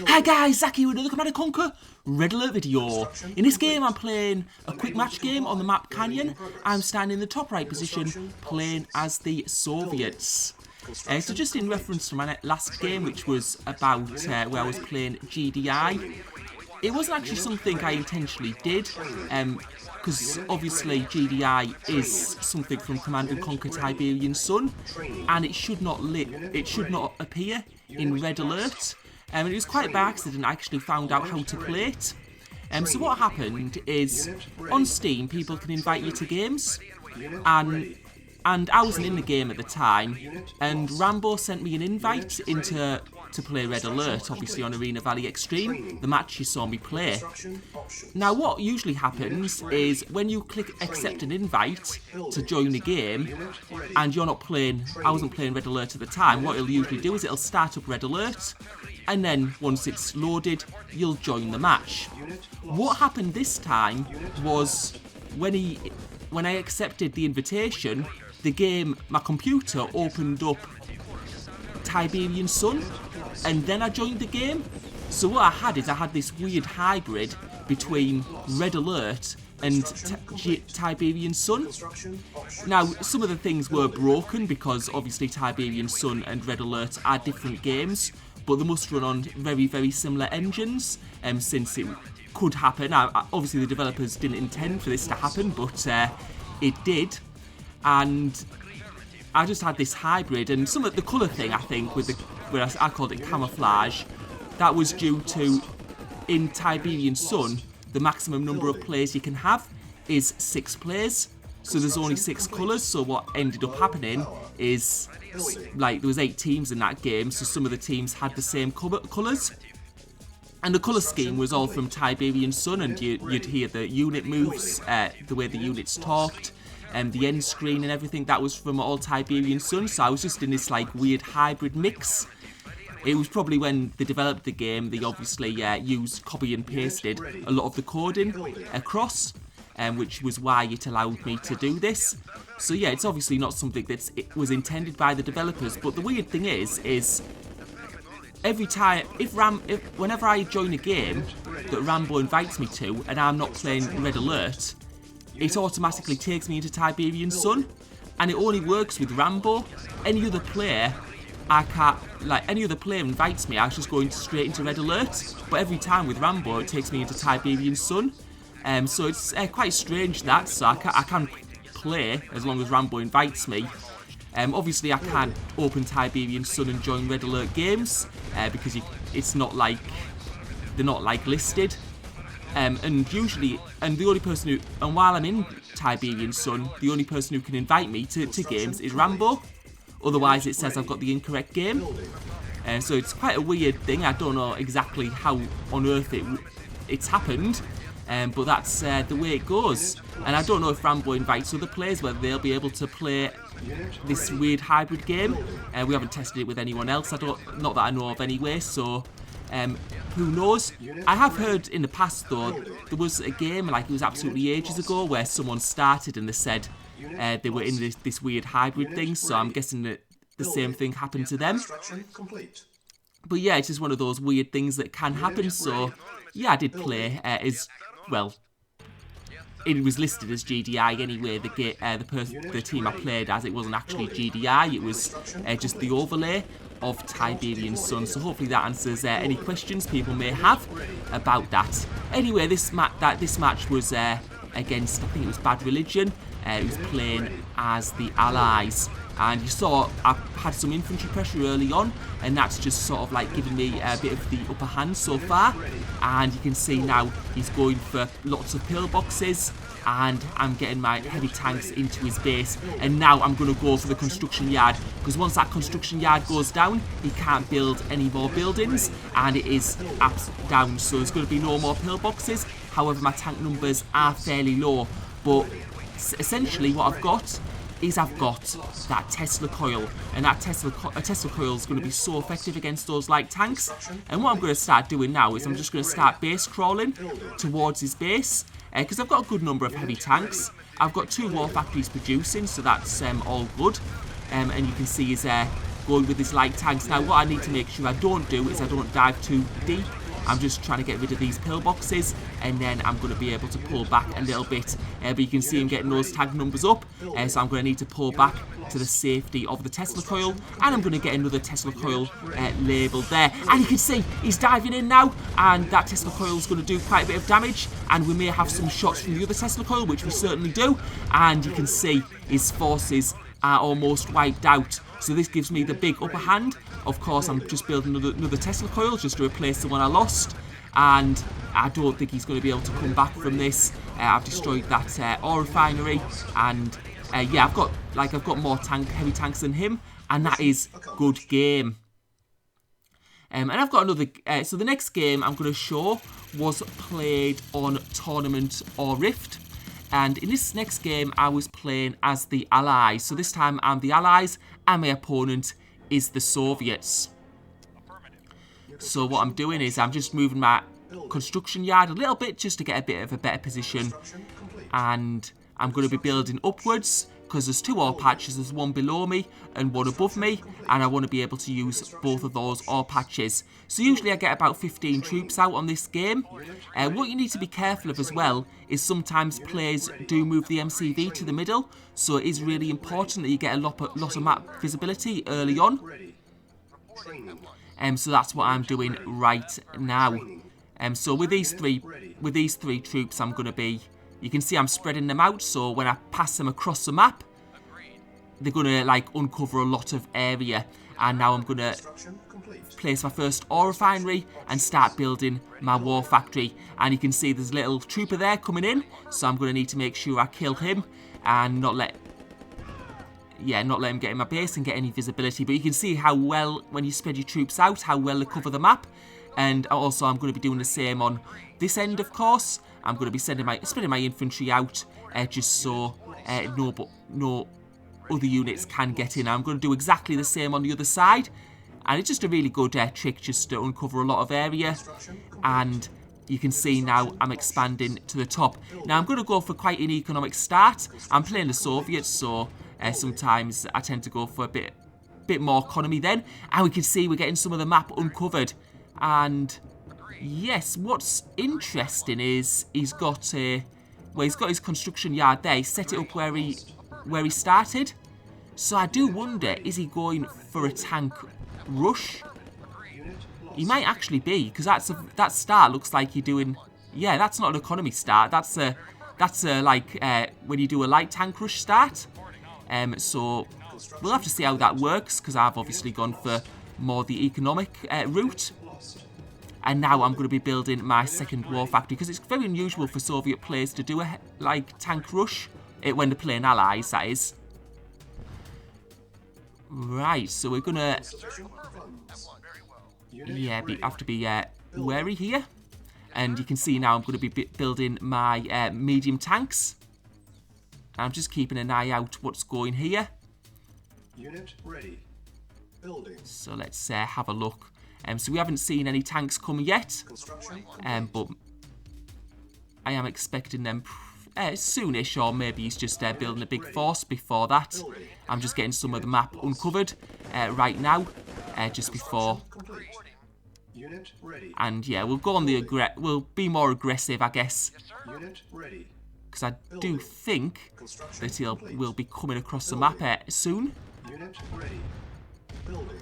Hi guys, Zach here with another Command & Conquer Red Alert video. In this game I'm playing a quick match game on the map Canyon. I'm standing in the top right position playing as the Soviets. So just in reference to my last game, which was about where I was playing GDI, it wasn't actually something I intentionally did, because obviously GDI is something from Command & Conquer Tiberian Sun, and it should not appear in Red Alert. And it was quite by accident I actually found out how to play it. So what happened is, on Steam people can invite you to games, and I wasn't in the game at the time, and Rambo sent me an invite to play Red Alert, obviously on Arena Valley Extreme, the match you saw me play. Now what usually happens is when you click accept an invite to join the game, and you're not playing, I wasn't playing Red Alert at the time, what it'll usually do is it'll start up Red Alert, and then once it's loaded, you'll join the match. What happened this time was when I accepted the invitation, the game, my computer opened up Tiberian Sun, and then I joined the game. So what I had this weird hybrid between Red Alert and Tiberian Sun. Now, some of the things were broken because obviously Tiberian Sun and Red Alert are different games, but they must run on very, very similar engines, since it could happen. Now, obviously the developers didn't intend for this to happen, but it did. And I just had this hybrid, and some of the colour thing, I think, where I called it camouflage, that was due to, in Tiberian Sun, the maximum number of players you can have is 6 players. So there's only 6 colours, so what ended up happening is, like, there was 8 teams in that game, so some of the teams had the same colours. And the colour scheme was all from Tiberian Sun, and you'd hear the unit moves, the way the units talked, and the end screen and everything, that was from all Tiberian Sun, so I was just in this like weird hybrid mix. It was probably when they developed the game, they obviously used, copy and pasted a lot of the coding across, which was why it allowed me to do this. So yeah, it's obviously not something that was intended by the developers, but the weird thing is every time, whenever I join a game that Rambo invites me to, and I'm not playing Red Alert, it automatically takes me into Tiberian Sun, and it only works with Rambo. Any other player, any other player invites me, I was just going straight into Red Alert, but every time with Rambo it takes me into Tiberian Sun. So it's quite strange that, so I can play as long as Rambo invites me. Obviously I can't open Tiberian Sun and join Red Alert games, because it's not like, they're not like listed. And usually, the only person and while I'm in Tiberian Sun, the only person who can invite me to games is Rambo. Otherwise it says I've got the incorrect game. So it's quite a weird thing. I don't know exactly how on earth it's happened, but that's the way it goes. And I don't know if Rambo invites other players, whether they'll be able to play this weird hybrid game. We haven't tested it with anyone else, not that I know of anyway, so who knows. I have heard in the past though, there was a game, like it was absolutely ages ago, where someone started and they said they were in this weird hybrid thing, so I'm guessing that the same thing happened to them. But yeah, it's just one of those weird things that can happen, so yeah, I did play well, it was listed as GDI anyway, the team I played as. It wasn't actually GDI, it was just the overlay of Tiberian Sun, so hopefully that answers any questions people may have about that. Anyway, this match was against, I think it was Bad Religion. It was playing as the Allies, and you saw I had some infantry pressure early on, and that's just sort of like giving me a bit of the upper hand so far. And you can see now he's going for lots of pillboxes, and I'm getting my heavy tanks into his base, and now I'm going to go for the construction yard, because once that construction yard goes down, he can't build any more buildings, and it is down, so there's going to be no more pillboxes. However, my tank numbers are fairly low, but essentially what I've got is that Tesla coil, and that Tesla coil is going to be so effective against those light tanks. And what I'm going to start doing now is I'm just going to start base crawling towards his base, because I've got a good number of heavy tanks. I've got 2 war factories producing, so that's all good. And you can see going with his light tanks. Now, what I need to make sure I don't do is I don't dive too deep. I'm just trying to get rid of these pillboxes, and then I'm going to be able to pull back a little bit. But you can see him getting those tank numbers up, so I'm going to need to pull back to the safety of the Tesla coil, and I'm going to get another Tesla coil labelled there. And you can see he's diving in now, and that Tesla coil is going to do quite a bit of damage, and we may have some shots from the other Tesla coil, which we certainly do. And you can see his forces are almost wiped out. So this gives me the big upper hand. Of course, I'm just building another Tesla coil just to replace the one I lost. And I don't think he's going to be able to come back from this. I've destroyed that ore refinery. And yeah, I've got more heavy tanks than him. And that is good game. And I've got another... so the next game I'm going to show was played on Tournament or Rift. And in this next game, I was playing as the Allies. So this time, I'm the Allies, and my opponent is the Soviets. So what I'm doing is I'm just moving my construction yard a little bit just to get a bit of a better position. And I'm going to be building upwards because there's two ore patches. There's one below me and one above me. And I want to be able to use both of those ore patches. So usually I get about 15 troops out on this game. What you need to be careful of as well is sometimes players do move the MCV to the middle. So it is really important that you get a lot of map visibility early on. So that's what I'm doing right now. So with these three troops, I'm going to be... You can see I'm spreading them out, so when I pass them across the map, they're going to like uncover a lot of area. And now I'm going to place my first ore refinery and start building my war factory. And you can see there's a little trooper there coming in, so I'm going to need to make sure I kill him and not let him get in my base and get any visibility. But you can see how well, when you spread your troops out, how well they cover the map. And also I'm going to be doing the same on this end, of course. I'm going to be spreading my infantry out just so no other units can get in. I'm going to do exactly the same on the other side. And it's just a really good trick just to uncover a lot of area. And you can see now I'm expanding to the top. Now I'm going to go for quite an economic start. I'm playing the Soviets, so sometimes I tend to go for a bit more economy then. And we can see we're getting some of the map uncovered. And yes, what's interesting is he's got his construction yard there. He set it up where he started. So I do wonder, is he going for a tank rush? He might actually be, because that start looks like you're doing... Yeah, that's not an economy start. That's like when you do a light tank rush start. So we'll have to see how that works, because I've obviously gone for more the economic route. And now I'm going to be building my second war factory, because it's very unusual for Soviet players to do a tank rush when they're playing allies, that is. Right, so we're going to have to be wary here. And you can see now I'm going to be building my medium tanks. I'm just keeping an eye out what's going here. Unit ready. Building. So let's have a look. So we haven't seen any tanks come yet, but I am expecting them soonish, or maybe he's just building a big force before that. I'm just getting some of the map uncovered right now, just before. Unit ready. And yeah, we'll go on we'll be more aggressive, I guess, Unit ready. because I do think that will be coming across the map soon. Unit ready. Building.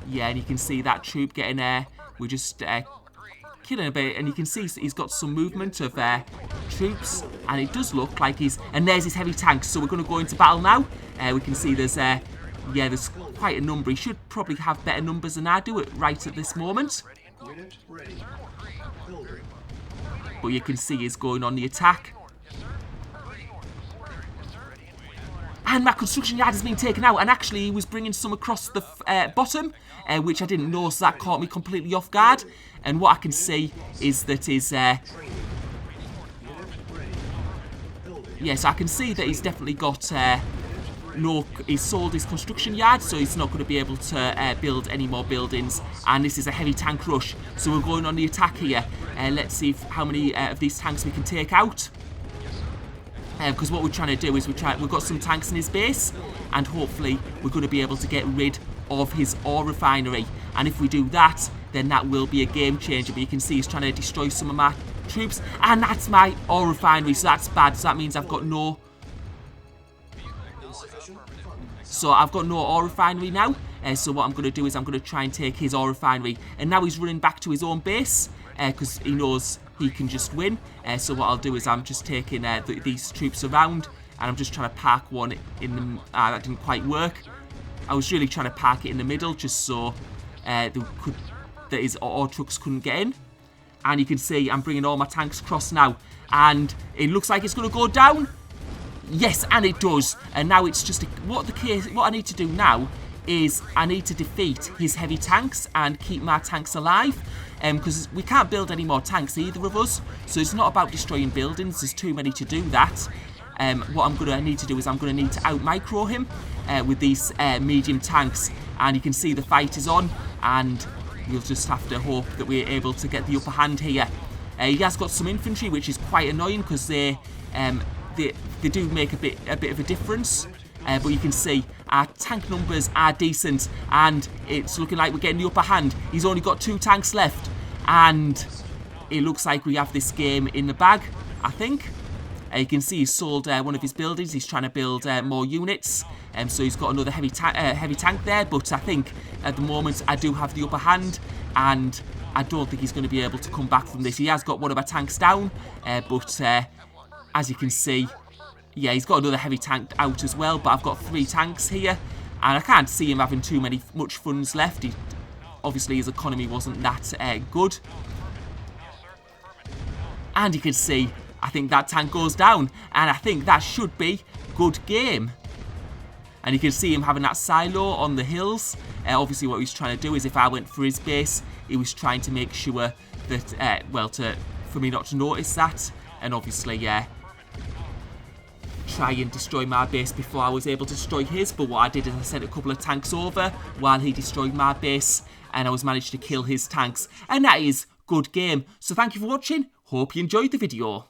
Yeah, and you can see that troop getting we're just killing a bit, and you can see he's got some movement of troops, and it does look like and there's his heavy tanks. So we're going to go into battle now. We can see there's quite a number. He should probably have better numbers than I do right at this moment. Unit ready. Building. But you can see he's going on the attack. And my construction yard has been taken out, and actually he was bringing some across the bottom, which I didn't know, so that caught me completely off guard. And what I can see is that his... yes, I can see that he's definitely got... he's sold his construction yard, so he's not going to be able to build any more buildings. And this is a heavy tank rush, so we're going on the attack here. Let's see how many of these tanks we can take out. Because what we're trying to do is we've got some tanks in his base, and hopefully we're going to be able to get rid of his ore refinery. And if we do that, then that will be a game changer. But you can see he's trying to destroy some of my troops, and that's my ore refinery, so that's bad. So that means I've got no... So I've got no ore refinery now. So what I'm going to do is I'm going to try and take his ore refinery. And now he's running back to his own base because he knows he can just win. So what I'll do is I'm just taking these troops around, and I'm just trying to park one in the... that didn't quite work. I was really trying to park it in the middle just so that his ore trucks couldn't get in. And you can see I'm bringing all my tanks across now. And it looks like it's going to go down. Yes, and it does. And now it's just... What I need to do now is I need to defeat his heavy tanks and keep my tanks alive. Because we can't build any more tanks, either of us. So it's not about destroying buildings. There's too many to do that. What I'm going to need to do is I'm going to need to out-micro him with these medium tanks. And you can see the fight is on. And we'll just have to hope that we're able to get the upper hand here. He has got some infantry, which is quite annoying because they do make a bit of a difference. But you can see our tank numbers are decent, and it's looking like we're getting the upper hand. He's only got 2 tanks left, and it looks like we have this game in the bag, I think. You can see he's sold one of his buildings. He's trying to build more units, so he's got another heavy tank there. But I think at the moment I do have the upper hand, and I don't think he's going to be able to come back from this. He has got one of our tanks down, but as you can see, yeah, he's got another heavy tank out as well. But I've got 3 tanks here, and I can't see him having much funds left. Obviously, his economy wasn't that good. And you can see, I think that tank goes down, and I think that should be good game. And you can see him having that silo on the hills. Obviously, what he's trying to do is if I went for his base, he was trying to make sure that, for me not to notice that. And obviously, try and destroy my base before I was able to destroy his. But what I did is I sent a couple of tanks over while he destroyed my base, and I was managed to kill his tanks. And that is good game. So thank you for watching. Hope you enjoyed the video.